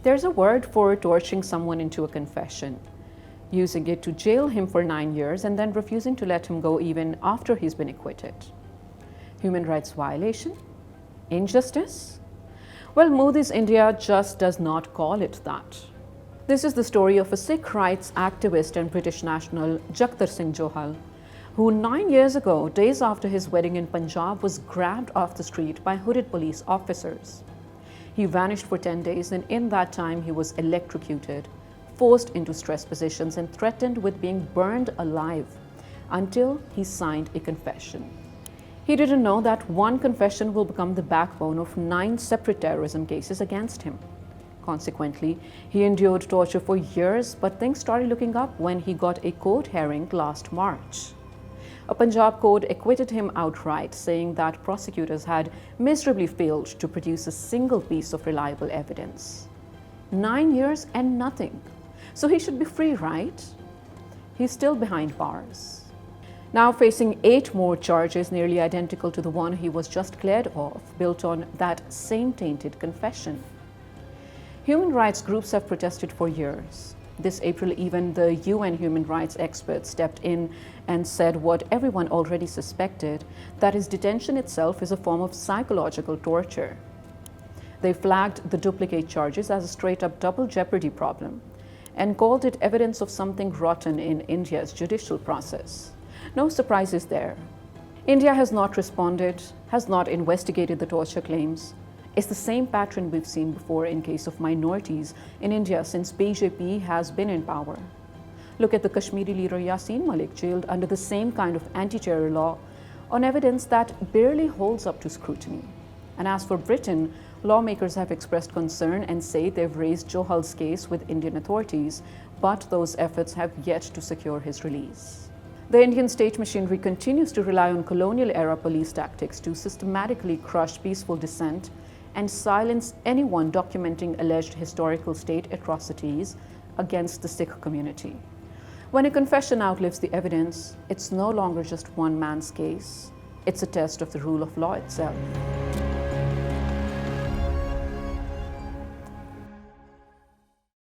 There's a word for torturing someone into a confession, using it to jail him for 9 years and then refusing to let him go even after he's been acquitted. Human rights violation? Injustice? Well, Modi's India just does not call it that. This is the story of a Sikh rights activist and British national, Jagtar Singh Johal, who 9 years ago, days after his wedding in Punjab, was grabbed off the street by hooded police officers. He vanished for 10 days, and in that time he was electrocuted, forced into stress positions and threatened with being burned alive until he signed a confession. He didn't know that one confession will become the backbone of 9 separate terrorism cases against him. Consequently, he endured torture for years, but things started looking up when he got a court hearing last March. A Punjab court acquitted him outright, saying that prosecutors had miserably failed to produce a single piece of reliable evidence. 9 years and nothing. So he should be free, right? He's still behind bars. Now facing 8 more charges nearly identical to the one he was just cleared of, built on that same tainted confession. Human rights groups have protested for years. This April, even the UN human rights experts stepped in and said what everyone already suspected, that his detention itself is a form of psychological torture. They flagged the duplicate charges as a straight-up double jeopardy problem and called it evidence of something rotten in India's judicial process. No surprises there. India has not responded, has not investigated the torture claims. It's the same pattern we've seen before in case of minorities in India since BJP has been in power. Look at the Kashmiri leader Yasin Malik, jailed under the same kind of anti-terror law on evidence that barely holds up to scrutiny. And as for Britain, lawmakers have expressed concern and say they've raised Johal's case with Indian authorities, but those efforts have yet to secure his release. The Indian state machinery continues to rely on colonial-era police tactics to systematically crush peaceful dissent and silence anyone documenting alleged historical state atrocities against the Sikh community. When a confession outlives the evidence, it's no longer just one man's case. It's a test of the rule of law itself.